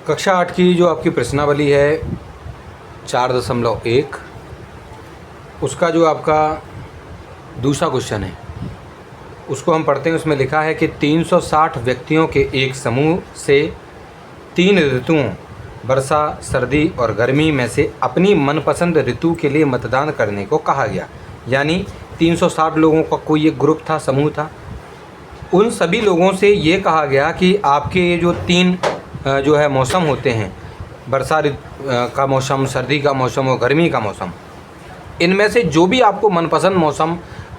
कक्षा 8 की जो आपकी प्रश्नावली है 4.1 उसका जो आपका दूसरा क्वेश्चन है उसको हम पढ़ते हैं। उसमें लिखा है कि 360 व्यक्तियों के एक समूह से 3 ऋतुओं वर्षा, सर्दी और गर्मी में से अपनी मनपसंद ऋतु के लिए मतदान करने को कहा गया। यानी 360 लोगों का कोई एक ग्रुप था, समूह था। उन सभी लोगों से ये कहा गया कि आपके ये जो 3 जो है मौसम होते हैं, वर्षा का मौसम, सर्दी का मौसम और गर्मी का मौसम, इनमें से जो भी आपको मनपसंद मौसम,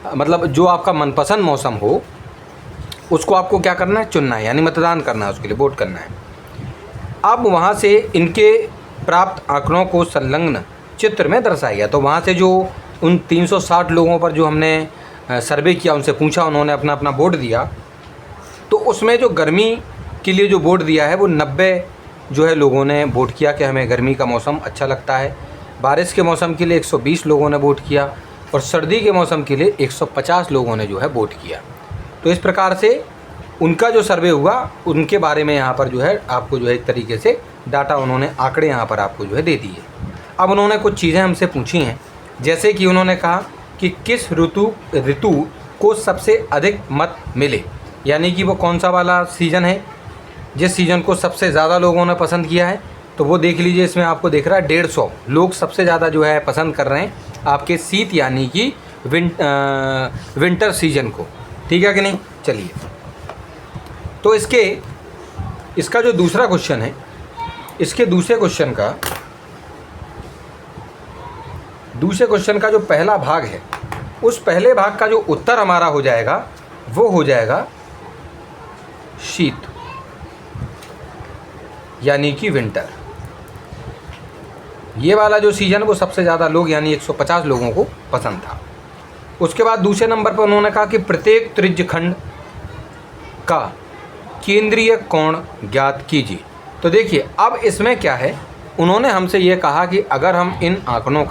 मतलब जो आपका मनपसंद मौसम हो उसको आपको क्या करना है, चुनना है, यानी मतदान करना है, उसके लिए वोट करना है। अब वहाँ से इनके प्राप्त आंकड़ों को संलग्न चित्र में दर्शाया गया। तो वहाँ से जो उन 360 लोगों पर जो हमने सर्वे किया, उनसे पूछा, उन्होंने अपना अपना वोट दिया, तो उसमें जो गर्मी के लिए जो वोट दिया है वो 90 जो है लोगों ने वोट किया कि हमें गर्मी का मौसम अच्छा लगता है। बारिश के मौसम के लिए 120 लोगों ने वोट किया और सर्दी के मौसम के लिए 150 लोगों ने जो है वोट किया। तो इस प्रकार से उनका जो सर्वे हुआ उनके बारे में यहाँ पर जो है आपको जो है एक तरीके से डाटा, उन्होंने आंकड़े यहाँ पर आपको जो है दे दिए। अब उन्होंने कुछ चीज़ें हमसे पूछी हैं, जैसे कि उन्होंने कहा कि किस ऋतु को सबसे अधिक मत मिले, यानी कि वो कौन सा वाला सीज़न है जिस सीज़न को सबसे ज़्यादा लोगों ने पसंद किया है। तो वो देख लीजिए, इसमें आपको दिख रहा है 150 लोग सबसे ज़्यादा जो है पसंद कर रहे हैं आपके शीत यानी कि विंटर सीजन को। ठीक है कि नहीं? चलिए, तो इसका जो दूसरा क्वेश्चन है, इसके दूसरे क्वेश्चन का जो पहला भाग है, उस पहले भाग का जो उत्तर हमारा हो जाएगा वो हो जाएगा शीत यानी कि विंटर। ये वाला जो सीज़न वो सबसे ज़्यादा लोग यानी 150 लोगों को पसंद था। उसके बाद दूसरे नंबर पर उन्होंने कहा कि प्रत्येक त्रिज्यखंड का केंद्रीय कोण ज्ञात कीजिए। तो देखिए, अब इसमें क्या है, उन्होंने हमसे ये कहा कि अगर हम इन आंकड़ों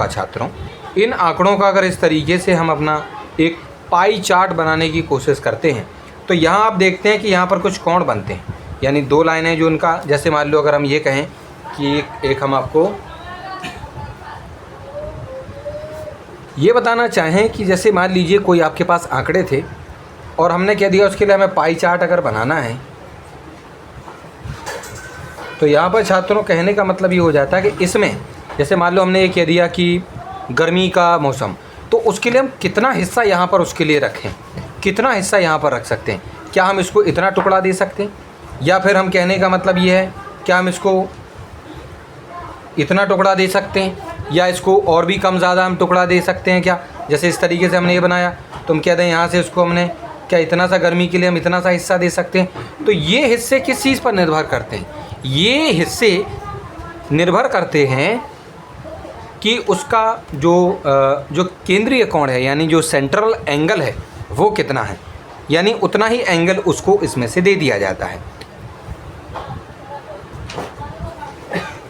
का अगर इस तरीके से हम अपना एक पाई चार्ट बनाने की कोशिश करते हैं तो यहाँ आप देखते हैं कि यहाँ पर कुछ कोण बनते हैं, यानी 2 लाइनें जो उनका, जैसे मान लो अगर हम ये कहें कि एक हम आपको ये बताना चाहें कि जैसे मान लीजिए कोई आपके पास आंकड़े थे और हमने कह दिया उसके लिए हमें पाई चार्ट अगर बनाना है, तो यहाँ पर छात्रों कहने का मतलब ये हो जाता है कि इसमें जैसे मान लो हमने ये कह दिया कि गर्मी का मौसम, तो उसके लिए हम कितना हिस्सा यहाँ पर उसके लिए रखें, कितना हिस्सा यहाँ पर रख सकते हैं। क्या हम इसको इतना टुकड़ा दे सकते हैं, या फिर हम कहने का मतलब ये है क्या हम इसको इतना टुकड़ा दे सकते हैं, या इसको और भी कम ज़्यादा हम टुकड़ा दे सकते हैं क्या। जैसे इस तरीके से हमने ये बनाया तो हम कह दें यहाँ से इसको हमने क्या इतना सा गर्मी के लिए हम इतना सा हिस्सा दे सकते हैं। तो ये हिस्से किस चीज़ पर निर्भर करते हैं, ये हिस्से निर्भर करते हैं कि उसका जो केंद्रीय कोण है यानी जो सेंट्रल एंगल है वो कितना है, यानी उतना ही एंगल उसको इसमें से दे दिया जाता है।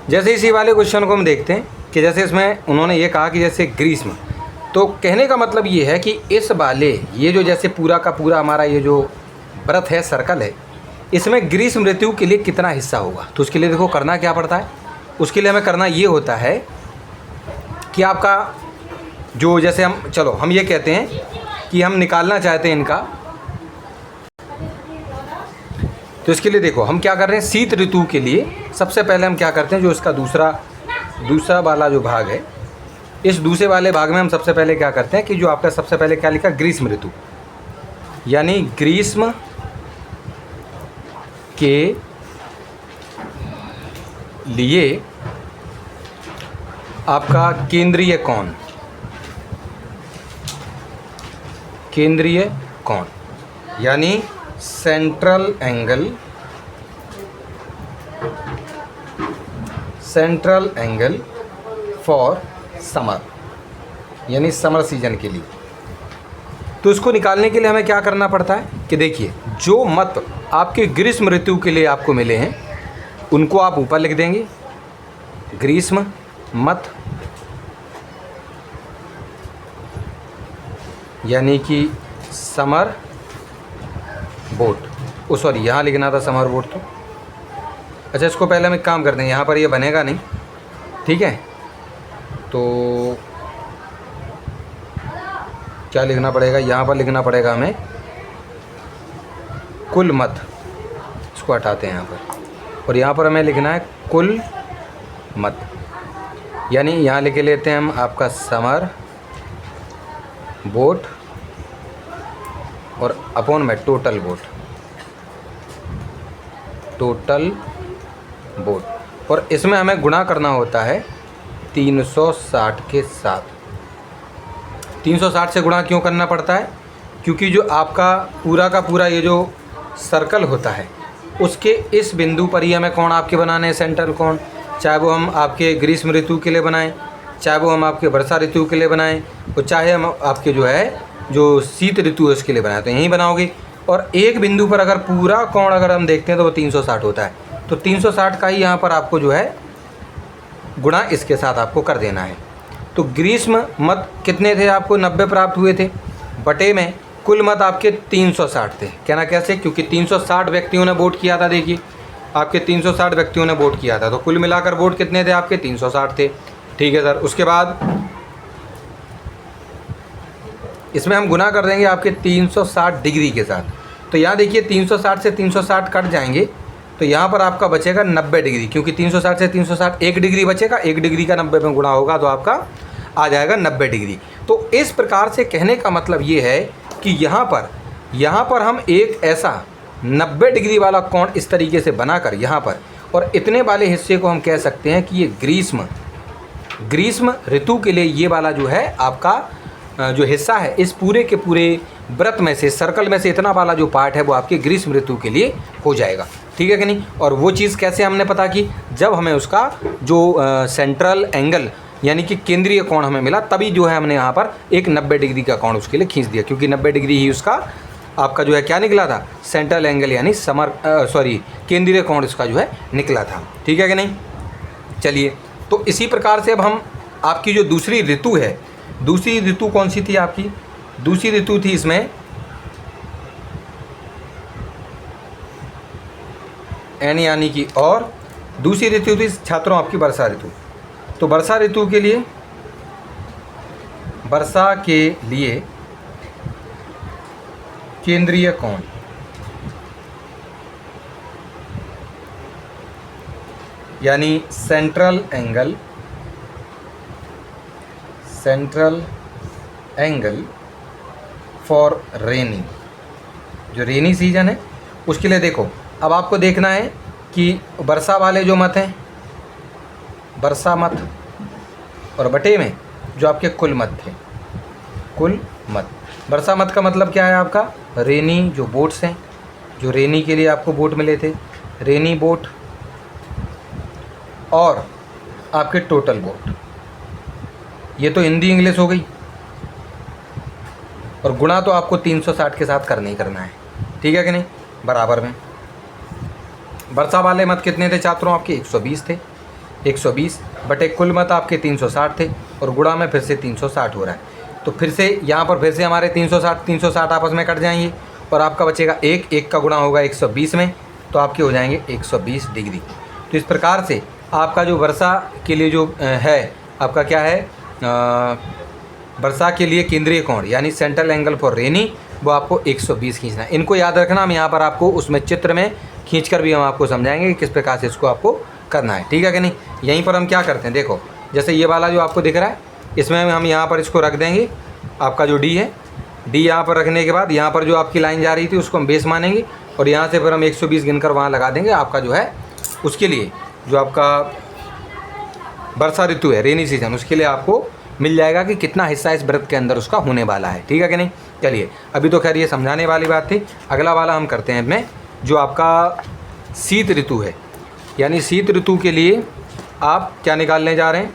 जैसे इसी वाले क्वेश्चन को हम देखते हैं कि जैसे इसमें उन्होंने ये कहा कि जैसे ग्रीष्म, तो कहने का मतलब ये है कि इस वाले ये जो जैसे पूरा का पूरा हमारा ये जो वृत्त है, सर्कल है, इसमें ग्रीष्म ऋतु के लिए कितना हिस्सा होगा। तो उसके लिए देखो करना क्या पड़ता है, उसके लिए हमें करना ये होता है कि आपका जो जैसे हम ये कहते हैं कि हम निकालना चाहते हैं इनका, तो इसके लिए देखो हम क्या कर रहे हैं, शीत ऋतु के लिए सबसे पहले हम क्या करते हैं, जो इसका दूसरा वाला जो भाग है, इस दूसरे वाले भाग में हम सबसे पहले क्या करते हैं कि जो आपका सबसे पहले क्या लिखा, ग्रीष्म ऋतु, यानी ग्रीष्म के लिए आपका केंद्रीय कोण यानी सेंट्रल एंगल फॉर समर, यानी समर सीजन के लिए। तो इसको निकालने के लिए हमें क्या करना पड़ता है कि देखिए, जो मत आपके ग्रीष्म ऋतु के लिए आपको मिले हैं उनको आप ऊपर लिख देंगे, ग्रीष्म मत यानी कि समर वोट, सॉरी यहाँ लिखना था समर वोट, तो अच्छा, इसको पहले हम एक काम करते हैं, यहाँ पर ये बनेगा नहीं, ठीक है। तो क्या लिखना पड़ेगा, यहाँ पर लिखना पड़ेगा हमें कुल मत, इसको हटाते हैं यहाँ पर, और यहाँ पर हमें लिखना है कुल मत, यानी यहाँ लिख लेते हैं हम आपका समर वोट और अपॉन में टोटल वोट, टोटल वोट, और इसमें हमें गुणा करना होता है 360 के साथ। 360 से गुणा क्यों करना पड़ता है, क्योंकि जो आपका पूरा का पूरा ये जो सर्कल होता है उसके इस बिंदु पर ही हमें कोण आपके बनाने हैं, सेंट्रल कोण, चाहे वो हम आपके ग्रीष्म ऋतु के लिए बनाएं, चाहे वो हम आपके वर्षा ऋतु के लिए बनाएं, और चाहे हम आपके जो है जो शीत ऋतु है उसके लिए बनाएं, तो यहीं बनाओगे। और एक बिंदु पर अगर पूरा कोण अगर हम देखते हैं तो वो 360 होता है, तो 360 का ही यहाँ पर आपको जो है गुणा इसके साथ आपको कर देना है। तो ग्रीष्म मत कितने थे, आपको 90 प्राप्त हुए थे, बटे में कुल मत आपके 360 थे। कहना कैसे, क्योंकि 360 व्यक्तियों ने वोट किया था, देखिए आपके 360 व्यक्तियों ने वोट किया था, तो कुल मिलाकर वोट कितने थे आपके 360 थे, ठीक है सर। उसके बाद इसमें हम गुना कर देंगे आपके 360 डिग्री के साथ, तो यहाँ देखिए 360 से 360 कट जाएंगे, तो यहाँ पर आपका बचेगा 90 डिग्री, क्योंकि 360 से 360 1 डिग्री बचेगा, 1 डिग्री का 90 में गुणा होगा तो आपका आ जाएगा 90 डिग्री। तो इस प्रकार से कहने का मतलब ये है कि यहाँ पर हम एक ऐसा 90 डिग्री वाला कोण इस तरीके से बनाकर यहाँ पर, और इतने वाले हिस्से को हम कह सकते हैं कि ये ग्रीष्म ऋतु के लिए ये वाला जो है आपका जो हिस्सा है इस पूरे के पूरे वृत्त में से, सर्कल में से इतना वाला जो पार्ट है वो आपके ग्रीष्म ऋतु के लिए हो जाएगा, ठीक है कि नहीं। और वो चीज़ कैसे हमने पता की, जब हमें उसका जो सेंट्रल एंगल यानी कि केंद्रीय कोण हमें मिला, तभी जो है हमने यहाँ पर एक 90 डिग्री का कोण उसके लिए खींच दिया, क्योंकि 90 डिग्री ही उसका आपका जो है क्या निकला था, सेंट्रल एंगल यानी केंद्रीय कोण इसका जो है निकला था, ठीक है कि नहीं। चलिए, तो इसी प्रकार से अब हम आपकी जो दूसरी ऋतु है, दूसरी ऋतु कौन सी थी आपकी, दूसरी ऋतु थी इसमें एन यानी कि, और दूसरी ऋतु थी छात्रों आपकी वर्षा ऋतु। तो वर्षा ऋतु के लिए, वर्षा के लिए केंद्रीय कोण यानी सेंट्रल एंगल फॉर रेनी, जो रेनी सीजन है उसके लिए देखो, अब आपको देखना है कि वर्षा वाले जो मत हैं, वर्षा मत, और बटे में जो आपके कुल मत थे, कुल मत। वर्षा मत का मतलब क्या है आपका, रेनी जो बोट्स हैं, जो रेनी के लिए आपको बोट मिले थे, रेनी बोट, और आपके टोटल बोट। ये तो हिंदी इंग्लिश हो गई, और गुणा तो आपको 360 के साथ करना ही करना है, ठीक है कि नहीं, बराबर में। वर्षा वाले मत कितने थे छात्रों आपके, 120 थे, 120 बटे कुल मत आपके 360 थे, और गुणा में फिर से 360 हो रहा है, तो फिर से यहाँ पर फिर से हमारे 360 आपस में कट जाएंगे, और आपका बचेगा एक का गुणा होगा 120 में, तो आपके हो जाएंगे 120 डिग्री। तो इस प्रकार से आपका जो वर्षा के लिए जो है आपका क्या है, वर्षा के लिए केंद्रीय कोण यानी सेंट्रल एंगल फॉर रेनी, वो आपको 120 खींचना है। इनको याद रखना, हम यहाँ पर आपको उसमें चित्र में खींचकर भी हम आपको समझाएंगे कि किस प्रकार से इसको आपको करना है, ठीक है कि नहीं। यहीं पर हम क्या करते हैं, देखो जैसे ये वाला जो आपको दिख रहा है, इसमें हम यहाँ पर इसको रख देंगे, आपका जो डी है, डी यहाँ पर रखने के बाद यहाँ पर जो आपकी लाइन जा रही थी उसको हम बेस मानेंगे, और यहाँ से फिर हम 120 गिनकर वहाँ लगा देंगे। आपका जो है उसके लिए जो आपका वर्षा ऋतु है, रेनी सीजन, उसके लिए आपको मिल जाएगा कि कितना हिस्सा इस वृत्त के अंदर उसका होने वाला है, ठीक है कि नहीं। चलिए, अभी तो खैर ये समझाने वाली बात थी, अगला वाला हम करते हैं इसमें, जो आपका शीत ऋतु है, यानी शीत ऋतु के लिए आप क्या निकालने जा रहे हैं,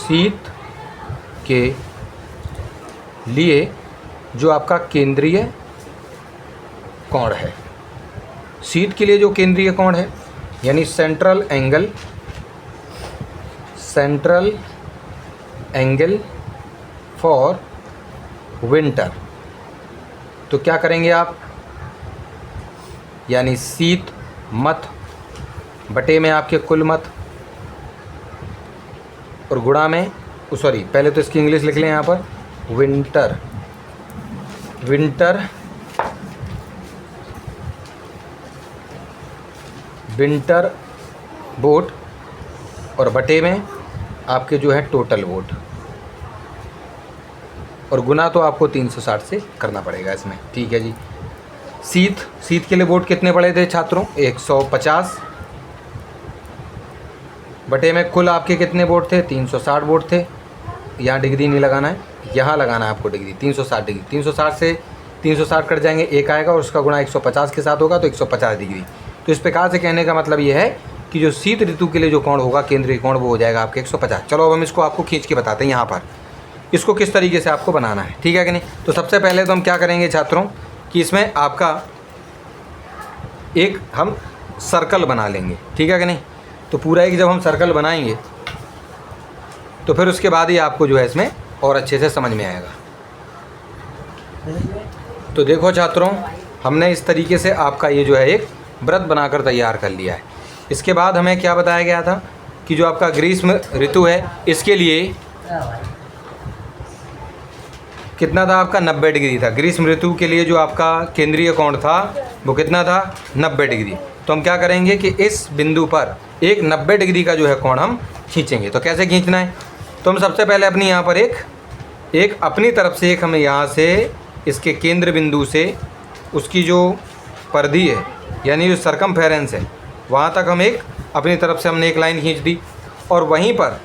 शीत के लिए जो आपका केंद्रीय कोण है, शीत के लिए जो केंद्रीय कोण है यानी सेंट्रल एंगल फॉर विंटर, तो क्या करेंगे आप, यानी शीत मत बटे में आपके कुल मत, और गुणा में सॉरी पहले तो इसकी इंग्लिश लिख लें यहाँ पर, विंटर वोट, और बटे में आपके जो है टोटल वोट, और गुना तो आपको 360 से करना पड़ेगा इसमें। ठीक है जी। शीत के लिए वोट कितने पड़े थे छात्रों? 150 बटे में कुल आपके कितने वोट थे? 360 वोट थे। यहाँ डिग्री नहीं लगाना है, यहाँ लगाना है आपको डिग्री। 360 डिग्री, 360 से 360 कट जाएंगे, एक आएगा और उसका गुणा 150 के साथ होगा तो 150 डिग्री। तो इस प्रकार से कहने का मतलब ये है कि जो शीत ऋतु के लिए जो कोण होगा, केंद्रीय कोण, वो हो जाएगा आपके 150। चलो अब हम इसको आपको खींच के बताते हैं यहाँ पर इसको किस तरीके से आपको बनाना है। ठीक है कि नहीं? तो सबसे पहले तो हम क्या करेंगे छात्रों कि इसमें आपका एक हम सर्कल बना लेंगे। ठीक है कि नहीं? तो पूरा एक जब हम सर्कल बनाएंगे तो फिर उसके बाद ही आपको जो है इसमें और अच्छे से समझ में आएगा। तो देखो छात्रों, हमने इस तरीके से आपका ये जो है एक व्रत बनाकर तैयार कर लिया है। इसके बाद हमें क्या बताया गया था कि जो आपका ग्रीष्म ऋतु है इसके लिए कितना था आपका? 90 डिग्री था। ग्रीष्म ऋतु के लिए जो आपका केंद्रीय कोण था वो कितना था? 90 डिग्री। तो हम क्या करेंगे कि इस बिंदु पर एक 90 डिग्री का जो है कोण हम खींचेंगे। तो कैसे खींचना है? तो हम सबसे पहले अपनी यहाँ पर एक अपनी तरफ से एक हमें यहाँ से इसके केंद्र बिंदु से उसकी जो परिधि है यानी जो सरकमफेरेंस है वहाँ तक हम एक अपनी तरफ से हमने एक लाइन खींच दी, और वहीं पर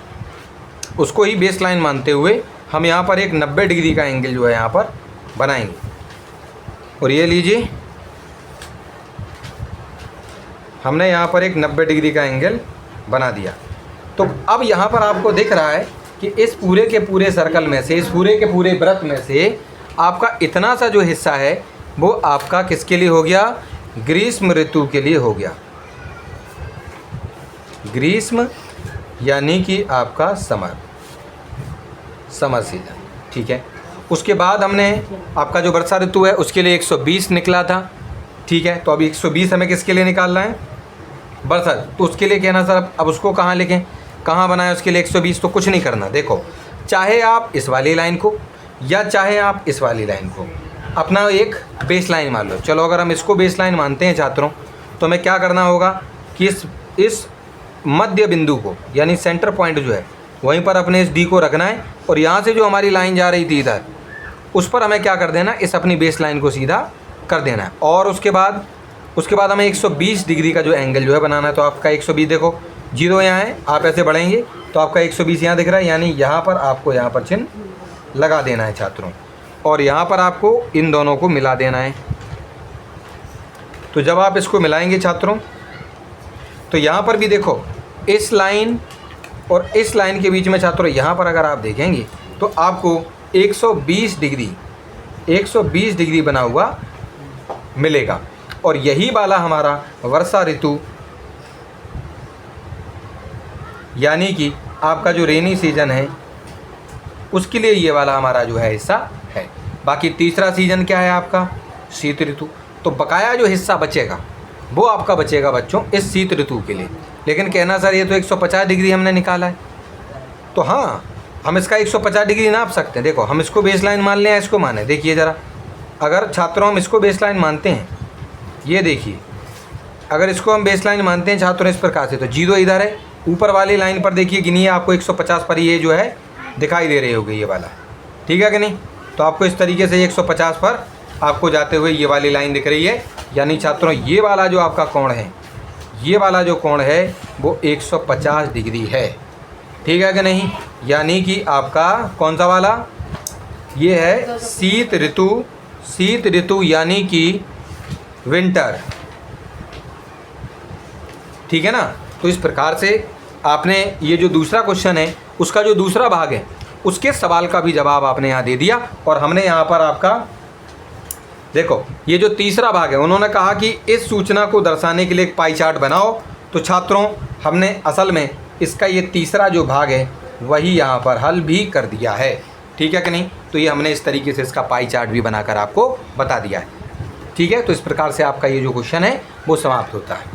उसको ही बेस लाइन मानते हुए हम यहाँ पर एक 90 डिग्री का एंगल जो है यहाँ पर बनाएंगे। और ये लीजिए, हमने यहाँ पर एक 90 डिग्री का एंगल बना दिया। तो अब यहाँ पर आपको दिख रहा है कि इस पूरे के पूरे सर्कल में से, इस पूरे के पूरे वृत्त में से आपका इतना सा जो हिस्सा है वो आपका किसके लिए हो गया? ग्रीष्म ऋतु के लिए हो गया। ग्रीष्म यानी कि आपका समर सीजन। ठीक है। उसके बाद हमने आपका जो वर्षा ऋतु है उसके लिए 120 निकला था। ठीक है। तो अभी 120 हमें किसके लिए निकालना है? वर्षा। तो उसके लिए कहना सर अब उसको कहाँ लिखें, कहाँ बनाएं उसके लिए 120? तो कुछ नहीं करना। देखो, चाहे आप इस वाली लाइन को या चाहे आप इस वाली लाइन को अपना एक बेस लाइन मान लो। चलो अगर हम इसको बेस लाइन मानते हैं छात्रों तो हमें क्या करना होगा कि इस मध्य बिंदु को यानी सेंटर पॉइंट जो है वहीं पर अपने इस डी को रखना है, और यहाँ से जो हमारी लाइन जा रही थी इधर उस पर हमें क्या कर देना, इस अपनी बेस लाइन को सीधा कर देना है। और उसके बाद हमें 120 डिग्री का जो एंगल जो है बनाना है। तो आपका 120 देखो, 0 यहाँ है, आप ऐसे बढ़ेंगे तो आपका 120 यहाँ दिख रहा है, यानी यहाँ पर आपको यहाँ पर चिन्ह लगा देना है छात्रों, और यहाँ पर आपको इन दोनों को मिला देना है। तो जब आप इसको मिलाएंगे छात्रों तो यहाँ पर भी देखो, इस लाइन और इस लाइन के बीच में छात्रों यहाँ पर अगर आप देखेंगे तो आपको 120 डिग्री बना हुआ मिलेगा। और यही वाला हमारा वर्षा ऋतु यानी कि आपका जो रेनी सीजन है उसके लिए ये वाला हमारा जो है हिस्सा है। बाकी तीसरा सीजन क्या है आपका? शीत ऋतु। तो बकाया जो हिस्सा बचेगा वो आपका बचेगा बच्चों इस शीत ऋतु के लिए। लेकिन कहना सर ये तो 150 डिग्री हमने निकाला है। तो हाँ, हम इसका 150 डिग्री नाप सकते हैं। देखो, हम इसको बेस लाइन मान लें या इसको माने, देखिए ज़रा। अगर छात्रों हम इसको बेस लाइन मानते हैं, ये देखिए, अगर इसको हम बेस लाइन मानते हैं छात्रों इस प्रकार से, तो 0 इधर है, ऊपर वाली लाइन पर देखिए गिनिए, आपको 150 पर ये जो है दिखाई दे रही होगी ये वाला। ठीक है कि नहीं? तो आपको इस तरीके से 150 पर आपको जाते हुए ये वाली लाइन दिख रही है, यानी छात्रों ये वाला जो आपका कोण है, ये वाला जो कोण है वो 150 डिग्री है। ठीक है कि नहीं? यानी कि आपका कौन सा वाला? ये है शीत ऋतु यानी कि विंटर। ठीक है ना? तो इस प्रकार से आपने ये जो दूसरा क्वेश्चन है उसका जो दूसरा भाग है उसके सवाल का भी जवाब आपने यहाँ दे दिया। और हमने यहाँ पर आपका देखो, ये जो तीसरा भाग है उन्होंने कहा कि इस सूचना को दर्शाने के लिए एक पाई चार्ट बनाओ। तो छात्रों हमने असल में इसका ये तीसरा जो भाग है वही यहाँ पर हल भी कर दिया है। ठीक है कि नहीं? तो ये हमने इस तरीके से इसका पाई चार्ट भी बनाकर आपको बता दिया है। ठीक है, तो इस प्रकार से आपका ये जो क्वेश्चन है वो समाप्त होता है।